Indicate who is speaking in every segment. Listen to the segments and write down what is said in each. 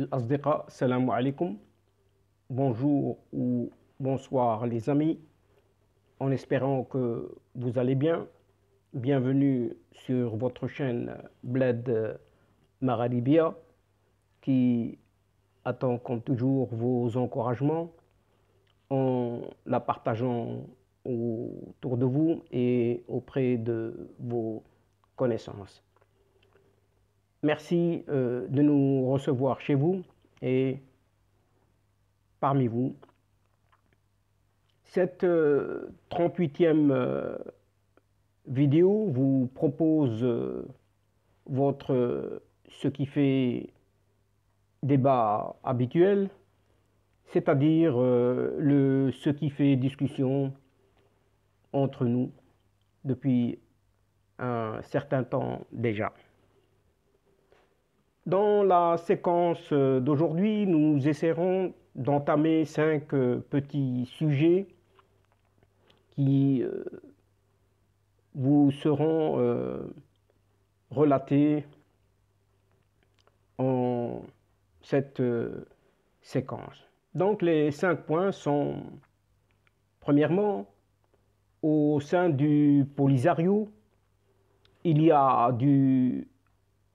Speaker 1: الأصدقاء السلام عليكم. Bonjour ou bonsoir les amis, en espérant que vous allez bien. Bienvenue sur votre chaîne Bled Magharibiya qui attend comme toujours vos encouragements en la partageant autour de vous et auprès de vos connaissances. Merci de nous recevoir chez vous et parmi vous. Cette 38e vidéo vous propose ce qui fait débat habituel, c'est-à-dire ce qui fait discussion entre nous depuis un certain temps déjà. Dans la séquence d'aujourd'hui, nous essaierons d'entamer 5 petits sujets qui vous seront relatés en cette séquence. Donc les 5 points sont, premièrement, au sein du Polisario, il y a du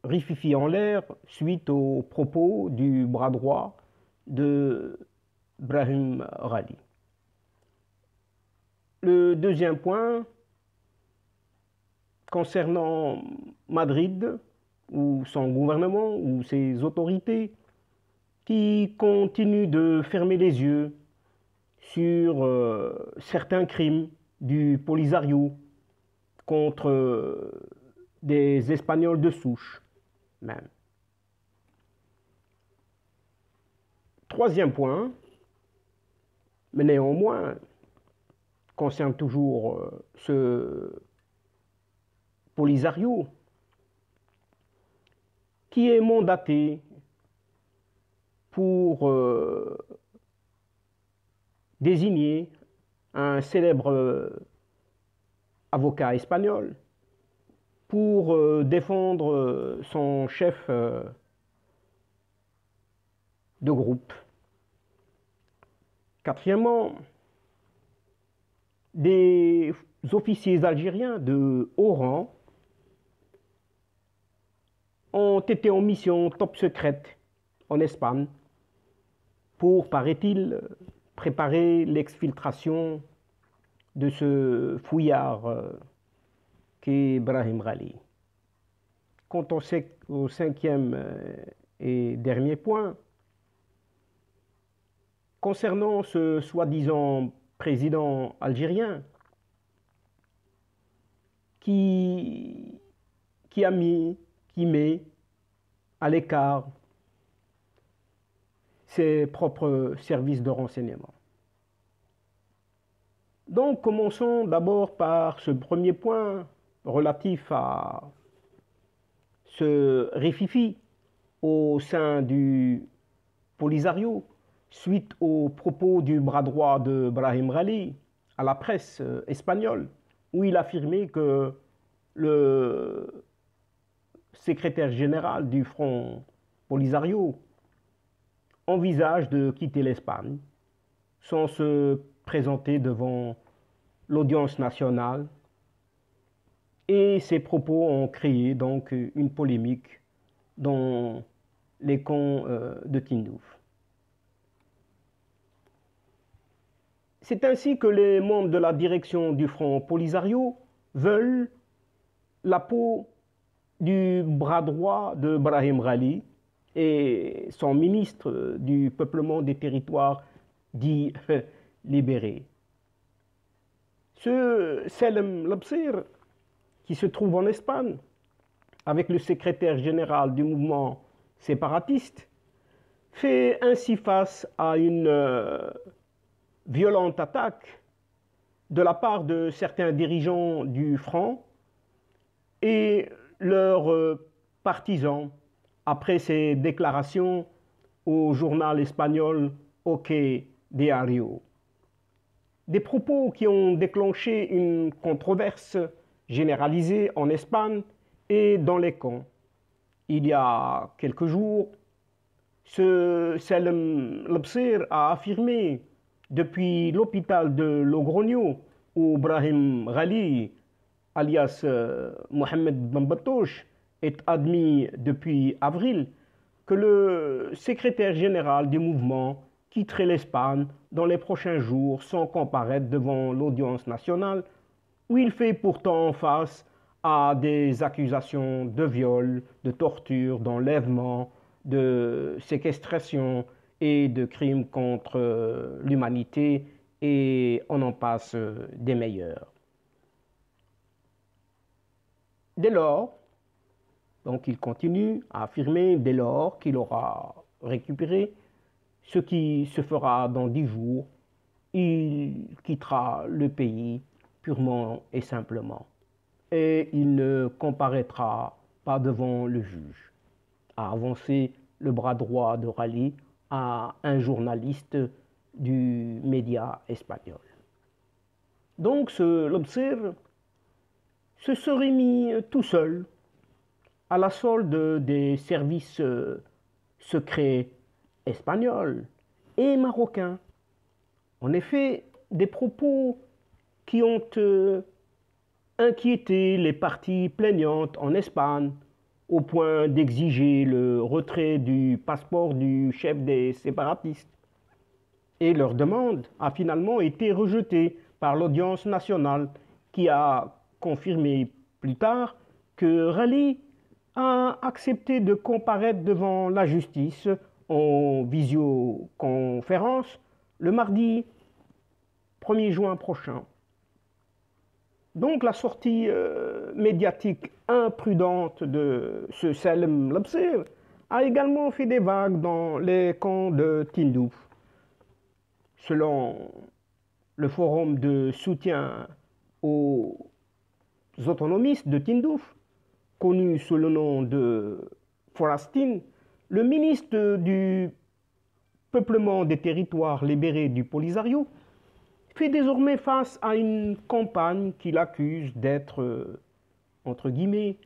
Speaker 1: rififi en l'air suite aux propos du bras droit de Brahim Ghali. Le deuxième point, concernant Madrid, ou son gouvernement, ou ses autorités, qui continuent de fermer les yeux sur certains crimes du Polisario contre des Espagnols de souche même. Troisième point, mais néanmoins, concerne toujours ce Polisario qui est mandaté pour désigner un célèbre avocat espagnol pour défendre son chef de groupe. Quatrièmement, des officiers algériens de haut rang ont été en mission top secrète en Espagne pour, paraît-il, préparer l'exfiltration de ce fouillard qu'est Brahim Ghali. Quant au cinquième et dernier point, concernant ce soi-disant président algérien qui met à l'écart ses propres services de renseignement. Donc commençons d'abord par ce premier point relatif à ce rififi au sein du Polisario suite aux propos du bras droit de Brahim Ghali à la presse espagnole, où il affirmait que le secrétaire général du Front Polisario envisage de quitter l'Espagne sans se présenter devant l'audience nationale, et ces propos ont créé donc une polémique dans les camps de Tindouf. C'est ainsi que les membres de la direction du Front Polisario veulent la peau du bras droit de Brahim Ghali et son ministre du peuplement des territoires dits libérés. Ce Selem Labsir, qui se trouve en Espagne, avec le secrétaire général du mouvement séparatiste, fait ainsi face à une violente attaque de la part de certains dirigeants du Front et leurs partisans après ces déclarations au journal espagnol OK Diario. Des propos qui ont déclenché une controverse généralisée en Espagne et dans les camps. Il y a quelques jours, ce Salem Labsir a affirmé depuis l'hôpital de Logrogno, où Brahim Ghali, alias Mohamed Bambatouche, est admis depuis avril, que le secrétaire général du mouvement quitterait l'Espagne dans les prochains jours sans comparaître devant l'audience nationale, où il fait pourtant face à des accusations de viol, de torture, d'enlèvement, de séquestration et de crimes contre l'humanité, et on en passe des meilleurs. Dès lors, donc il continue à affirmer, dès lors qu'il aura récupéré ce qui se fera dans 10 jours, il quittera le pays purement et simplement. Et il ne comparaîtra pas devant le juge, a avancé le bras droit de Rally à un journaliste du média espagnol. Donc l'Observe se serait mis tout seul à la solde des services secrets espagnols et marocains. En effet, des propos qui ont inquiété les parties plaignantes en Espagne au point d'exiger le retrait du passeport du chef des séparatistes. Et leur demande a finalement été rejetée par l'audience nationale qui a confirmé plus tard que Rally a accepté de comparaître devant la justice en visioconférence le mardi 1er juin prochain. Donc la sortie médiatique imprudente de ce Salem Labsir a également fait des vagues dans les camps de Tindouf. Selon le forum de soutien aux autonomistes de Tindouf, connu sous le nom de Forastin, le ministre du peuplement des territoires libérés du Polisario fait désormais face à une campagne qu'il accuse d'être, entre guillemets,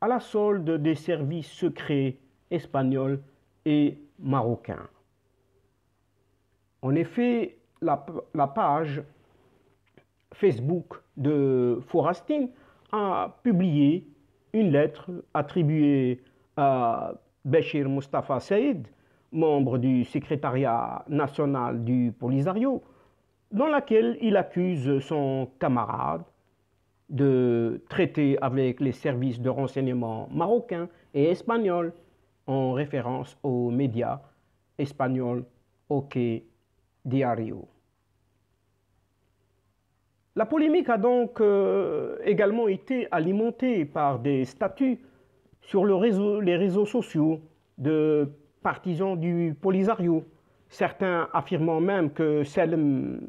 Speaker 1: à la solde des services secrets espagnols et marocains. En effet, la page Facebook de Forastin a publié une lettre attribuée à Béchir Mustafa Saïd, membre du secrétariat national du Polisario, dans laquelle il accuse son camarade de traiter avec les services de renseignement marocains et espagnols, en référence aux médias espagnols OK Diario. La polémique a donc également été alimentée par des statuts sur les réseaux sociaux de partisans du Polisario, certains affirmant même que Salem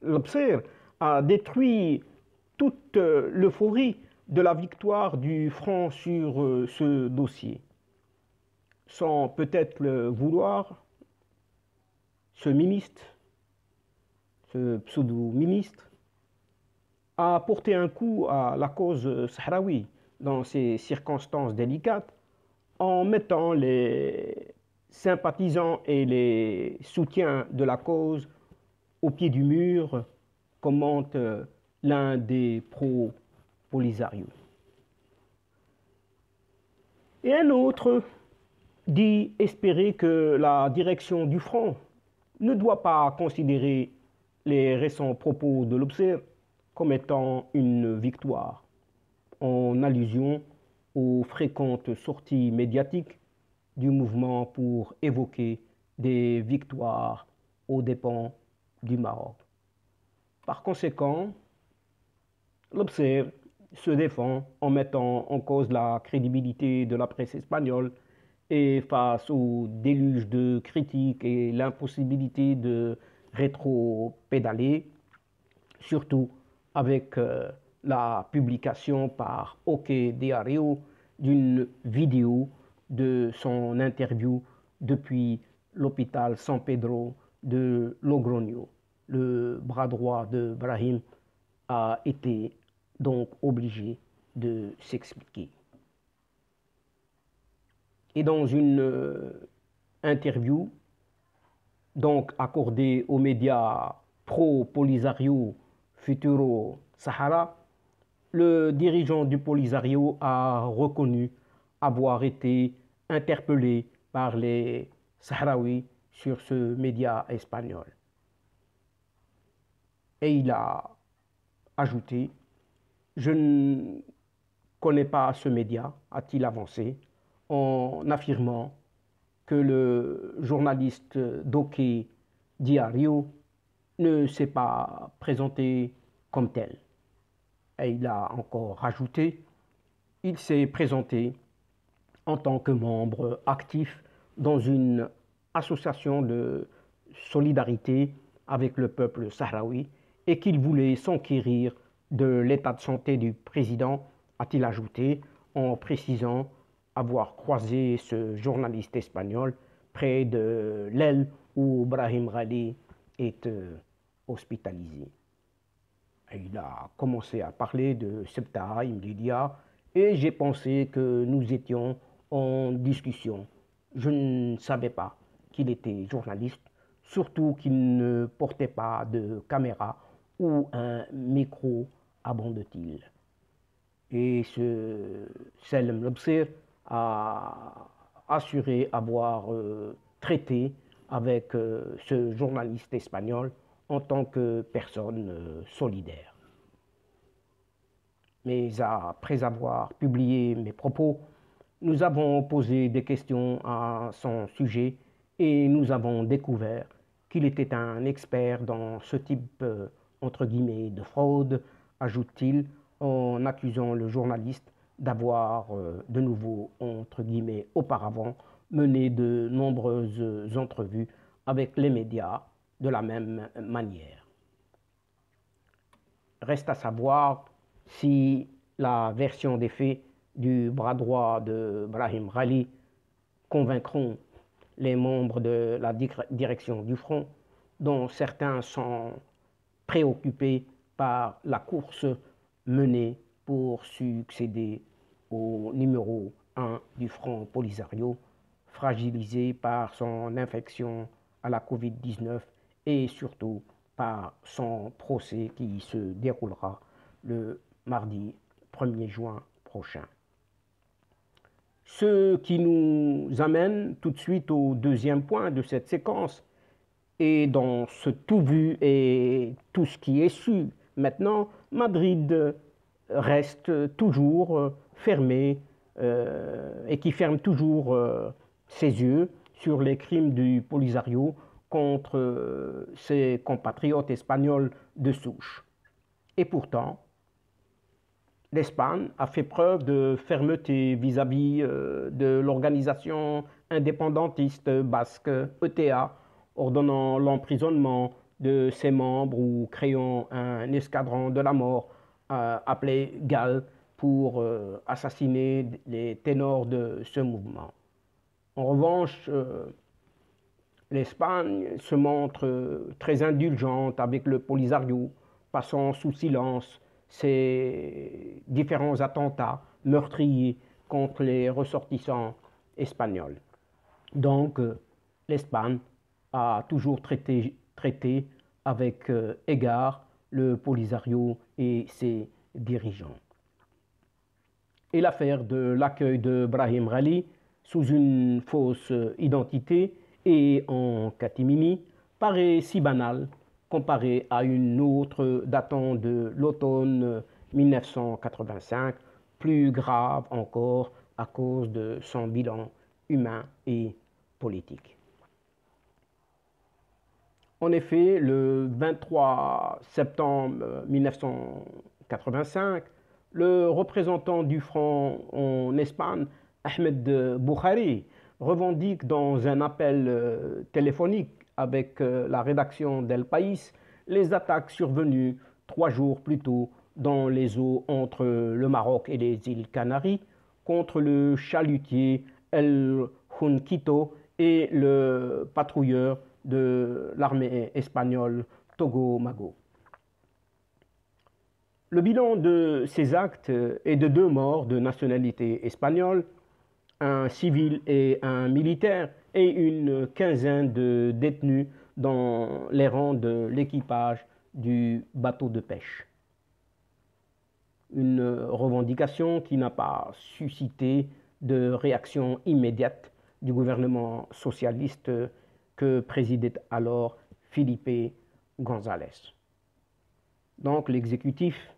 Speaker 1: Labsir a détruit toute l'euphorie de la victoire du Front sur ce dossier. Sans peut-être le vouloir, ce ministre, ce pseudo-ministre, a porté un coup à la cause sahraoui dans ces circonstances délicates en mettant les sympathisants et les soutiens de la cause au pied du mur, commente l'un des pro-Polisario. Et un autre dit espérer que la direction du front ne doit pas considérer les récents propos de l'Observe comme étant une victoire, en allusion aux fréquentes sorties médiatiques du mouvement pour évoquer des victoires aux dépens du Maroc. Par conséquent, l'Observe se défend en mettant en cause la crédibilité de la presse espagnole et face au déluge de critiques et l'impossibilité de rétro-pédaler, surtout avec la publication par OK Diario d'une vidéo de son interview depuis l'hôpital San Pedro de Logrogno. Le bras droit de Brahim a été donc obligé de s'expliquer. Et dans une interview donc accordée aux médias pro-Polisario Futuro Sahara, le dirigeant du Polisario a reconnu avoir été interpellé par les Sahraouis sur ce média espagnol. Et il a ajouté: je ne connais pas ce média, a-t-il avancé, en affirmant que le journaliste Doque Diario ne s'est pas présenté comme tel. Et il a encore rajouté: il s'est présenté en tant que membre actif dans une association de solidarité avec le peuple sahraoui et qu'il voulait s'enquérir de l'état de santé du président, a-t-il ajouté, en précisant avoir croisé ce journaliste espagnol près de l'aile où Brahim Ghali est hospitalisé. Et il a commencé à parler de Septa Imlidia et j'ai pensé que nous étions en discussion. Je ne savais pas qu'il était journaliste, surtout qu'il ne portait pas de caméra ou un micro, abonde-t-il. Et ce Selem Lobsir a assuré avoir traité avec ce journaliste espagnol en tant que personne solidaire. Mais après avoir publié mes propos, nous avons posé des questions à son sujet et nous avons découvert qu'il était un expert dans ce type, entre guillemets, de fraude, ajoute-t-il, en accusant le journaliste d'avoir de nouveau, entre guillemets, auparavant mené de nombreuses entrevues avec les médias de la même manière. Reste à savoir si la version des faits du bras droit de Brahim Ghali convaincront les membres de la direction du front, dont certains sont préoccupés par la course menée pour succéder au numéro 1 du front Polisario, fragilisé par son infection à la Covid-19 et surtout par son procès qui se déroulera le mardi 1er juin prochain. Ce qui nous amène tout de suite au deuxième point de cette séquence. Et dans ce tout vu et tout ce qui est su maintenant, Madrid reste toujours fermé et qui ferme toujours ses yeux sur les crimes du Polisario contre ses compatriotes espagnols de souche. Et pourtant, l'Espagne a fait preuve de fermeté vis-à-vis de l'organisation indépendantiste basque ETA, ordonnant l'emprisonnement de ses membres ou créant un escadron de la mort appelé GAL pour assassiner les ténors de ce mouvement. En revanche, l'Espagne se montre très indulgente avec le Polisario, passant sous silence ces différents attentats meurtriers contre les ressortissants espagnols. Donc, l'Espagne a toujours traité avec égard le Polisario et ses dirigeants. Et l'affaire de l'accueil de Brahim Ghali sous une fausse identité et en catimini paraît si banale comparée à une autre datant de l'automne 1985, plus grave encore à cause de son bilan humain et politique. En effet, le 23 septembre 1985, le représentant du Front en Espagne, Ahmed Bukhari, revendique dans un appel téléphonique avec la rédaction d'El País les attaques survenues 3 jours plus tôt dans les eaux entre le Maroc et les îles Canaries contre le chalutier El Junquito et le patrouilleur de l'armée espagnole Togo Mago. Le bilan de ces actes est de 2 morts de nationalité espagnole, un civil et un militaire, et une quinzaine de détenus dans les rangs de l'équipage du bateau de pêche. Une revendication qui n'a pas suscité de réaction immédiate du gouvernement socialiste que présidait alors Felipe González. Donc l'exécutif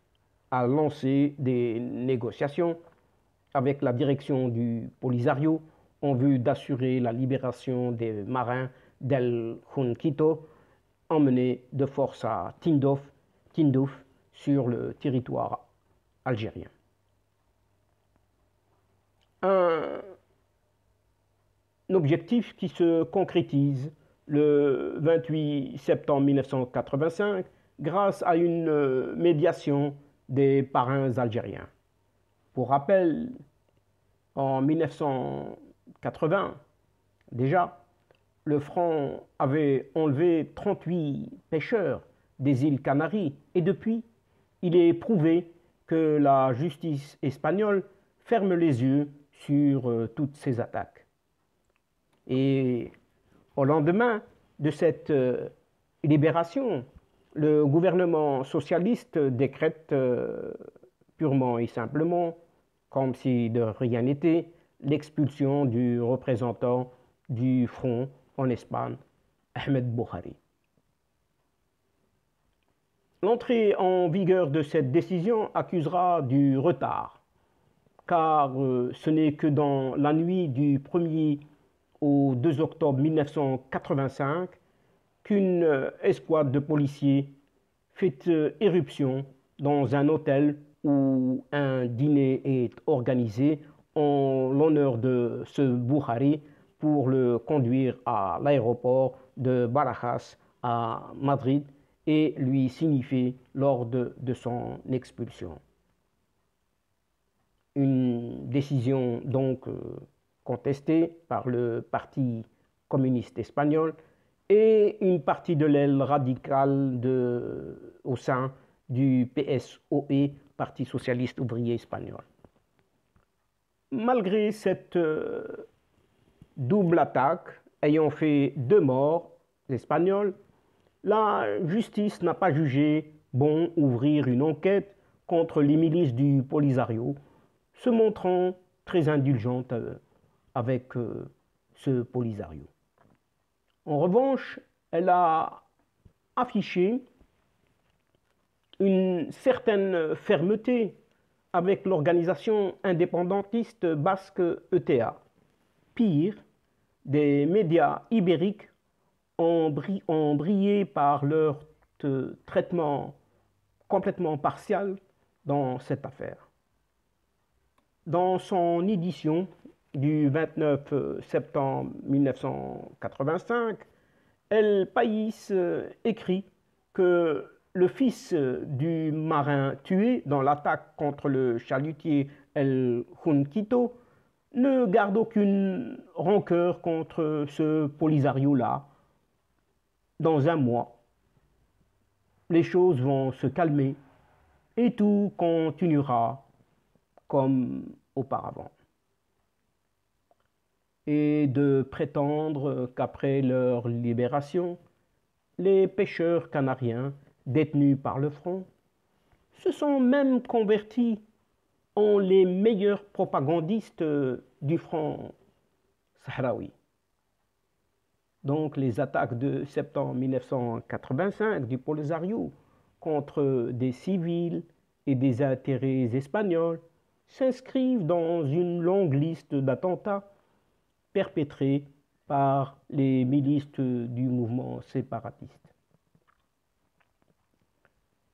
Speaker 1: a lancé des négociations avec la direction du Polisario en vue d'assurer la libération des marins d'El Junquito emmenés de force à Tindouf sur le territoire algérien. Un objectif qui se concrétise le 28 septembre 1985 grâce à une médiation des parrains algériens. Pour rappel, en 1980, déjà, le front avait enlevé 38 pêcheurs des îles Canaries et depuis, il est prouvé que la justice espagnole ferme les yeux sur toutes ces attaques. Et au lendemain de cette libération, le gouvernement socialiste décrète purement et simplement, comme si de rien n'était, l'expulsion du représentant du front en Espagne, Ahmed Buhari. L'entrée en vigueur de cette décision accusera du retard, car ce n'est que dans la nuit du 1er au 2 octobre 1985 qu'une escouade de policiers fait éruption dans un hôtel où un dîner est organisé en l'honneur de ce Buhari pour le conduire à l'aéroport de Barajas à Madrid et lui signifier l'ordre de son expulsion. Une décision donc contestée par le Parti communiste espagnol et une partie de l'aile radicale au sein du PSOE, Parti socialiste ouvrier espagnol. Malgré cette double attaque ayant fait 2 morts espagnols, la justice n'a pas jugé bon ouvrir une enquête contre les milices du Polisario, se montrant très indulgente avec ce Polisario. En revanche, elle a affiché une certaine fermeté avec l'organisation indépendantiste basque ETA. Pire, des médias ibériques ont brillé par leur traitement complètement partial dans cette affaire. Dans son édition du 29 septembre 1985, El País écrit que le fils du marin tué dans l'attaque contre le chalutier El Junquito ne garde aucune rancœur contre ce Polisario-là. Dans un mois, les choses vont se calmer et tout continuera comme auparavant. Et de prétendre qu'après leur libération, les pêcheurs canariens détenus par le front se sont même convertis en les meilleurs propagandistes du front sahraoui. Donc les attaques de septembre 1985 du Polisario contre des civils et des intérêts espagnols s'inscrivent dans une longue liste d'attentats perpétrés par les milices du mouvement séparatiste.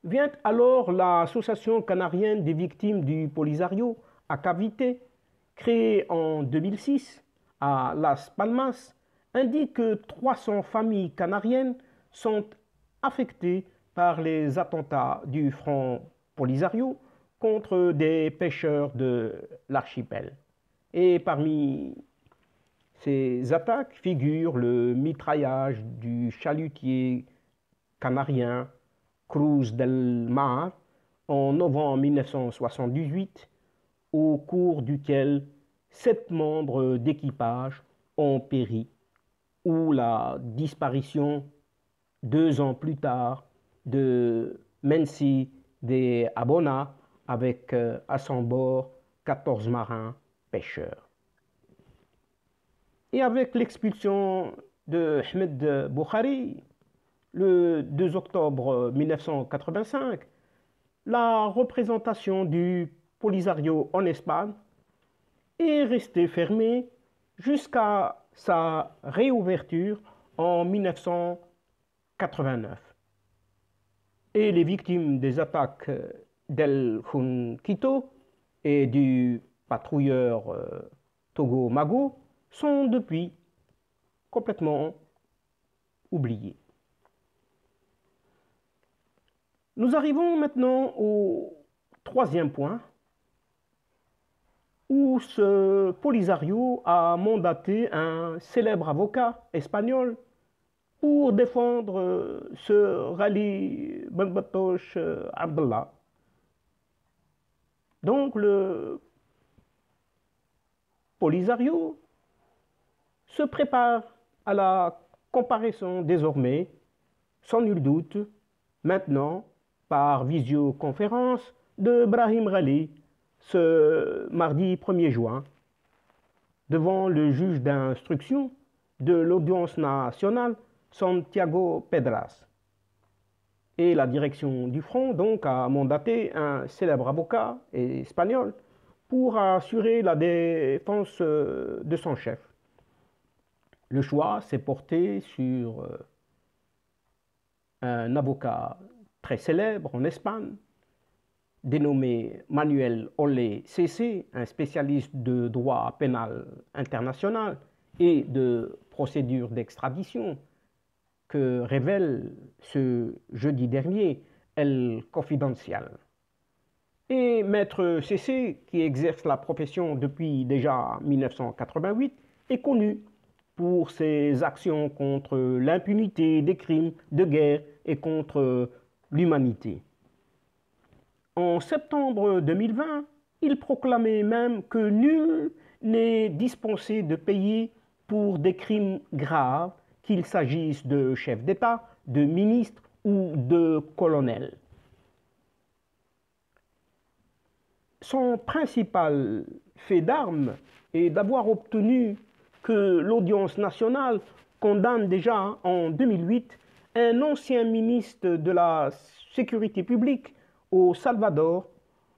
Speaker 1: Vient alors l'Association canarienne des victimes du Polisario à Cavite, créée en 2006 à Las Palmas, indique que 300 familles canariennes sont affectées par les attentats du front Polisario contre des pêcheurs de l'archipel. Et parmi ces attaques figurent le mitraillage du chalutier canarien Cruz del Mar en novembre 1978, au cours duquel 7 membres d'équipage ont péri, ou la disparition 2 ans plus tard de Mensi de Abona avec à son bord 14 marins pêcheurs. Et avec l'expulsion de Ahmed Bukhari, le 2 octobre 1985, la représentation du Polisario en Espagne est restée fermée jusqu'à sa réouverture en 1989. Et les victimes des attaques d'El Junquito et du patrouilleur Togo Mago sont depuis complètement oubliées. Nous arrivons maintenant au 3e point, où ce Polisario a mandaté un célèbre avocat espagnol pour défendre ce Rally Ben Batoche Abdallah. Donc le Polisario se prépare à la comparaison désormais, sans nul doute, maintenant par visioconférence de Brahim Rally ce mardi 1er juin devant le juge d'instruction de l'audience nationale Santiago Pedras. Et la direction du front donc a mandaté un célèbre avocat espagnol pour assurer la défense de son chef. Le choix s'est porté sur un avocat très célèbre en Espagne, dénommé Manuel Olle Cc, un spécialiste de droit pénal international et de procédure d'extradition, que révèle ce jeudi dernier El Confidencial. Et Maître Cc, qui exerce la profession depuis déjà 1988, est connu pour ses actions contre l'impunité des crimes de guerre et contre l'humanité. En septembre 2020, il proclamait même que nul n'est dispensé de payer pour des crimes graves, qu'il s'agisse de chefs d'État, de ministres ou de colonels. Son principal fait d'armes est d'avoir obtenu que l'audience nationale condamne déjà en 2008 un ancien ministre de la Sécurité publique au Salvador,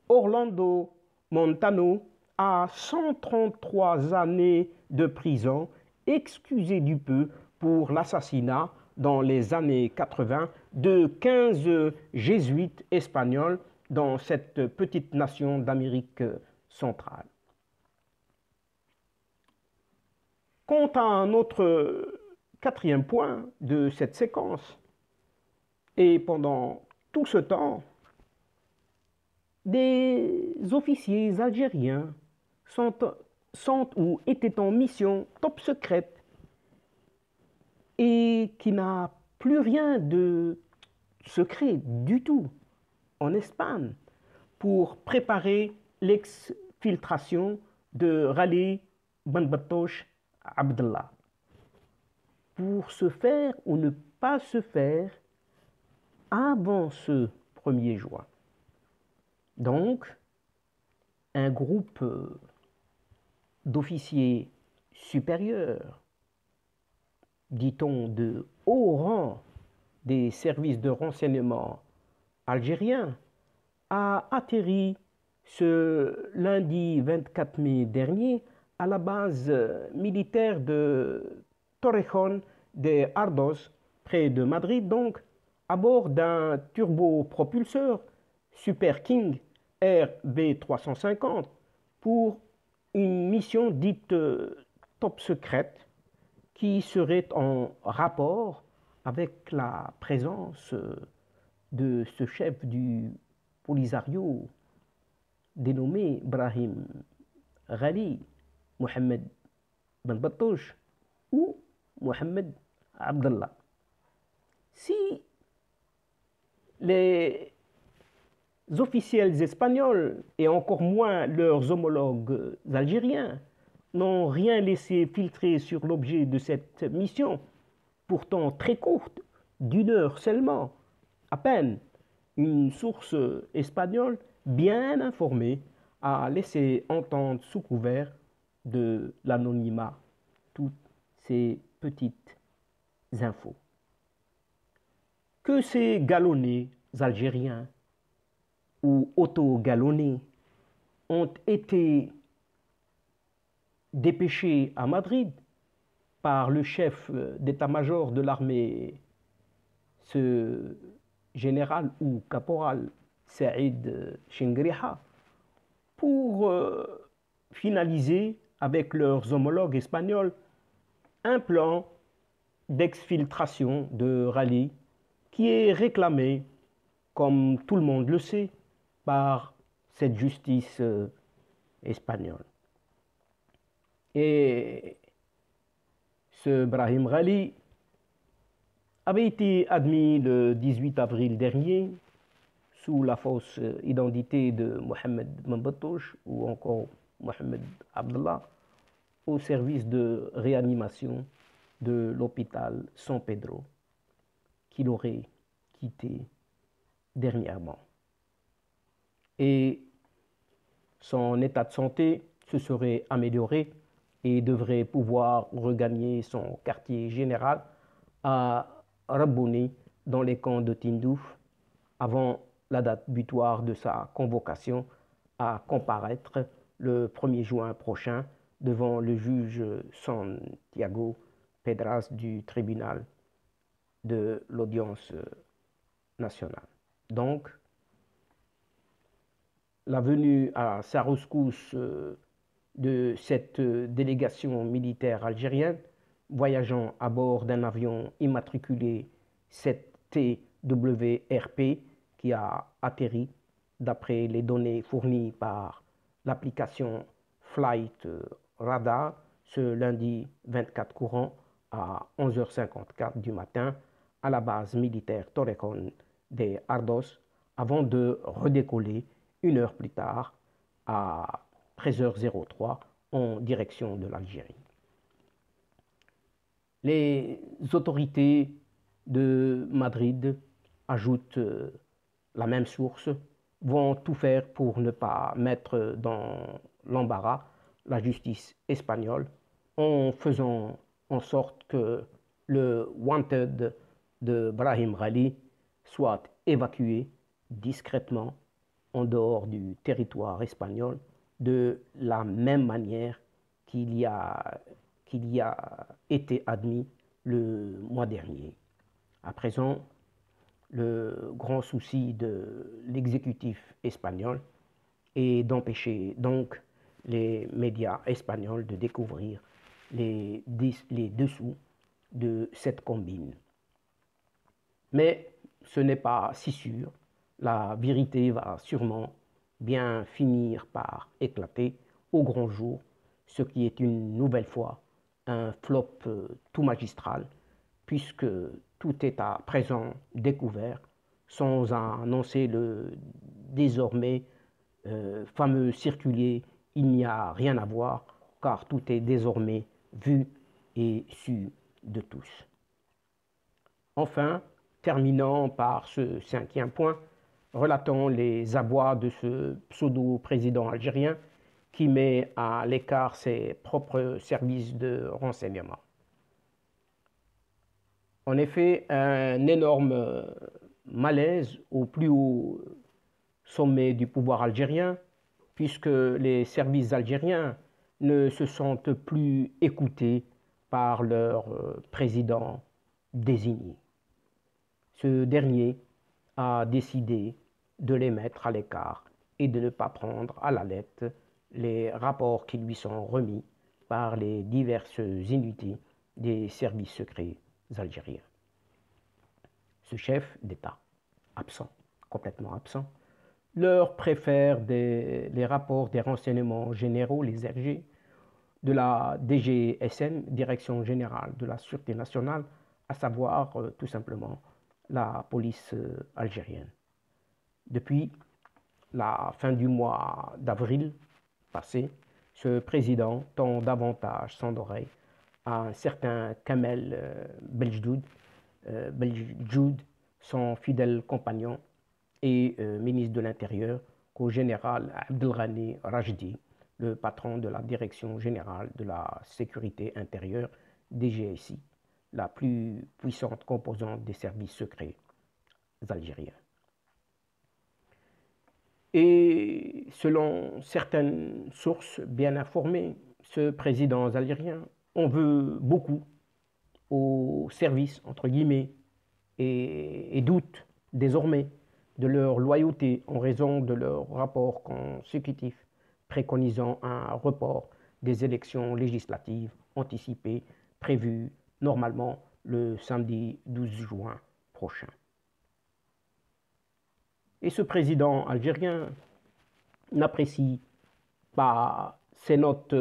Speaker 1: Orlando Montano, à 133 années de prison, excusé du peu pour l'assassinat dans les années 80 de 15 jésuites espagnols dans cette petite nation d'Amérique centrale. Quant à un autre 4e point de cette séquence, et pendant tout ce temps, des officiers algériens sont ou étaient en mission top secrète et qui n'a plus rien de secret du tout en Espagne pour préparer l'exfiltration de Rally Ben Batoche Abdallah. Pour se faire ou ne pas se faire avant ce 1er juin. Donc, un groupe d'officiers supérieurs, dit-on de haut rang des services de renseignement algériens, a atterri ce lundi 24 mai dernier à la base militaire de Torrejón de Ardoz, près de Madrid, donc, à bord d'un turbopropulseur Super King RB350 pour une mission dite top secrète qui serait en rapport avec la présence de ce chef du Polisario dénommé Brahim Rally, Mohamed Ben Batoche ou Mohamed Abdallah. Si les officiels espagnols et encore moins leurs homologues algériens n'ont rien laissé filtrer sur l'objet de cette mission, pourtant très courte, d'1 heure seulement, à peine. Une source espagnole bien informée a laissé entendre sous couvert de l'anonymat toutes ces petites infos. Que ces galonnés algériens ou auto-galonnés ont été dépêchés à Madrid par le chef d'état-major de l'armée, ce général ou caporal Saïd Chengriha, pour finaliser avec leurs homologues espagnols un plan d'exfiltration de Rallye qui est réclamé, comme tout le monde le sait, par cette justice espagnole. Et ce Brahim Rallye avait été admis le 18 avril dernier sous la fausse identité de Mohamed Mambetouche ou encore Mohamed Abdallah au service de réanimation de l'hôpital San Pedro qu'il aurait quitté dernièrement. Et son état de santé se serait amélioré et devrait pouvoir regagner son quartier général à Rabbouni dans les camps de Tindouf avant la date butoir de sa convocation à comparaître le 1er juin prochain devant le juge Santiago Pedras du tribunal de l'audience nationale. Donc, la venue à sa rescousse de cette délégation militaire algérienne voyageant à bord d'un avion immatriculé 7TWRP qui a atterri d'après les données fournies par l'application Flight Radar ce lundi 24 courant à 11h54 du matin à la base militaire Torrejón de Ardoz avant de redécoller 1 heure plus tard à 13h03 en direction de l'Algérie. Les autorités de Madrid, ajoutent la même source, vont tout faire pour ne pas mettre dans l'embarras la justice espagnole en faisant en sorte que le wanted de Brahim Rallye soit évacué discrètement en dehors du territoire espagnol de la même manière qu'il y a été admis le mois dernier. À présent, le grand souci de l'exécutif espagnol est d'empêcher donc les médias espagnols de découvrir les dessous de cette combine. Mais ce n'est pas si sûr. La vérité va sûrement bien finir par éclater au grand jour, ce qui est une nouvelle fois un flop tout magistral, puisque tout est à présent découvert, sans annoncer le désormais fameux circulier « Il n'y a rien à voir », car tout est désormais vu et su de tous. Enfin, terminant par ce 5e point, relatons les abois de ce pseudo-président algérien qui met à l'écart ses propres services de renseignement. En effet, un énorme malaise au plus haut sommet du pouvoir algérien, puisque les services algériens ne se sentent plus écoutés par leur président désigné. Ce dernier a décidé de les mettre à l'écart et de ne pas prendre à la lettre les rapports qui lui sont remis par les diverses unités des services secrets algériens. Ce chef d'État, absent, complètement absent, leur préfère les rapports des renseignements généraux, les RG, de la DGSN, Direction générale de la Sûreté nationale, à savoir tout simplement la police algérienne. Depuis la fin du mois d'avril passé, ce président tend davantage son oreille à un certain Kamel Beljoud, son fidèle compagnon et ministre de l'Intérieur, qu'au général Abdelghani Rajdi, le patron de la Direction générale de la sécurité intérieure DGSI, la plus puissante composante des services secrets algériens. Et selon certaines sources bien informées, ce président algérien en veut beaucoup aux services, entre guillemets, et doute désormais de leur loyauté en raison de leur rapport consécutif préconisant un report des élections législatives anticipées prévues normalement le samedi 12 juin prochain. Et ce président algérien n'apprécie pas ces notes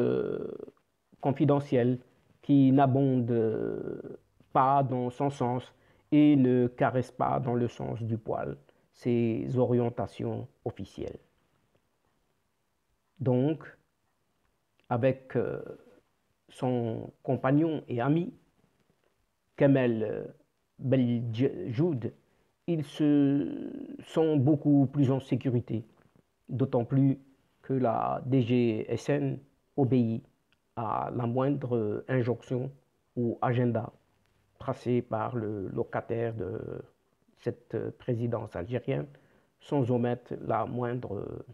Speaker 1: confidentielles qui n'abondent pas dans son sens et ne caressent pas dans le sens du poil ses orientations officielles. Donc, avec son compagnon et ami, Kamel Beljoud, ils se sont beaucoup plus en sécurité, d'autant plus que la DGSN obéit à la moindre injonction ou agenda tracé par le locataire de cette présidence algérienne sans omettre la moindre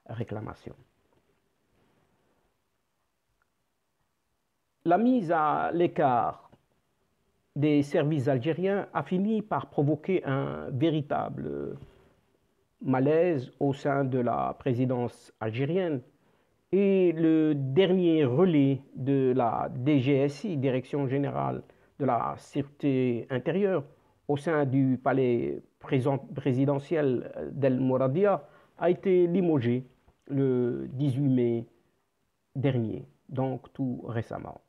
Speaker 1: réclamation. La mise à l'écart des services algériens a fini par provoquer un véritable malaise au sein de la présidence algérienne et le dernier relais de la DGSI, Direction générale de la sécurité intérieure, au sein du palais présidentiel d'El Mouradia, a été limogé le 18 mai dernier, donc tout récemment.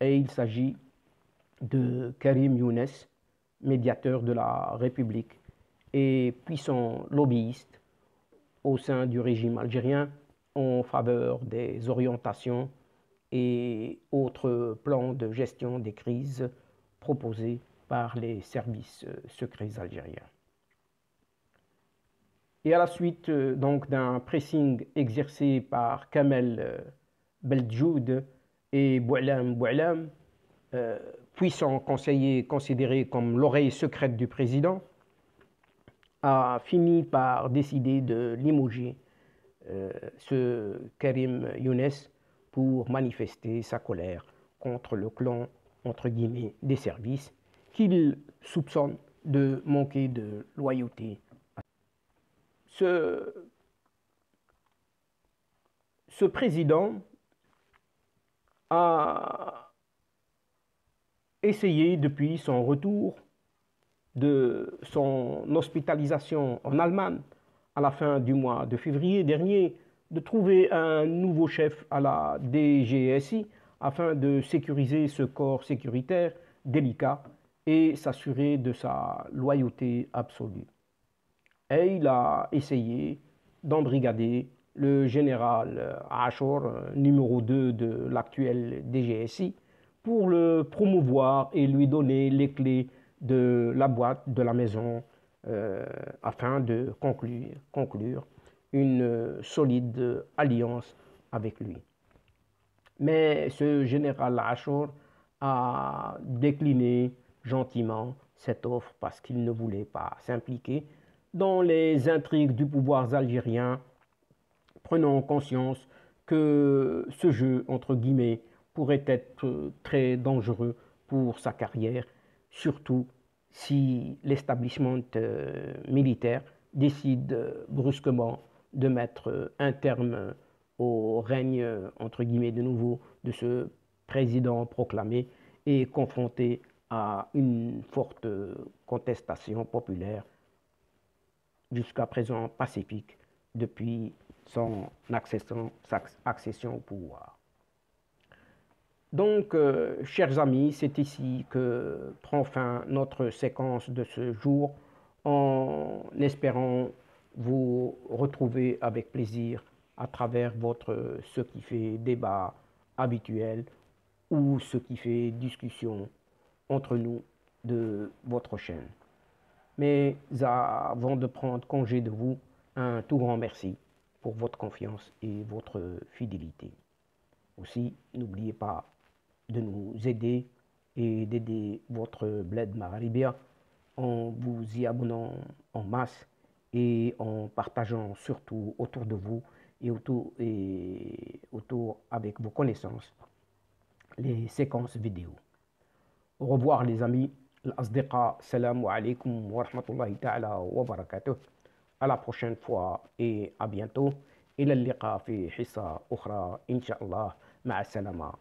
Speaker 1: Et il s'agit de Karim Younes, médiateur de la République et puissant lobbyiste au sein du régime algérien en faveur des orientations et autres plans de gestion des crises proposés par les services secrets algériens. Et à la suite donc d'un pressing exercé par Kamel Beljoud et Boualam, puissant conseiller considéré comme l'oreille secrète du président, a fini par décider de limoger ce Karim Younes pour manifester sa colère contre le clan, entre guillemets, des services qu'il soupçonne de manquer de loyauté. Ce président a essayé depuis son retour de son hospitalisation en Allemagne à la fin du mois de février dernier de trouver un nouveau chef à la DGSI afin de sécuriser ce corps sécuritaire délicat et s'assurer de sa loyauté absolue. Et il a essayé d'embrigader le général Achour, numéro 2 de l'actuel DGSI, pour le promouvoir et lui donner les clés de la boîte de la maison afin de conclure une solide alliance avec lui. Mais ce général Achour a décliné gentiment cette offre parce qu'il ne voulait pas s'impliquer dans les intrigues du pouvoir algérien, prenant conscience que ce jeu, entre guillemets, pourrait être très dangereux pour sa carrière, surtout si l'établissement militaire décide brusquement de mettre un terme au règne, entre guillemets, de nouveau de ce président proclamé et confronté à une forte contestation populaire, jusqu'à présent pacifique, depuis son accession au pouvoir. Donc, chers amis, c'est ici que prend fin notre séquence de ce jour, en espérant vous retrouver avec plaisir à travers ce qui fait débat habituel ou ce qui fait discussion entre nous de votre chaîne. Mais avant de prendre congé de vous, un tout grand merci pour votre confiance et votre fidélité. Aussi, n'oubliez pas de nous aider et d'aider votre Bled Maghribia en vous y abonnant en masse et en partageant surtout autour de vous et autour avec vos connaissances les séquences vidéo. Au revoir les amis. الأصدقاء السلام عليكم ورحمة الله تعالى وبركاته. À la prochaine fois et à bientôt. إلى اللقاء في حصة أخرى إن شاء الله. مع السلامة.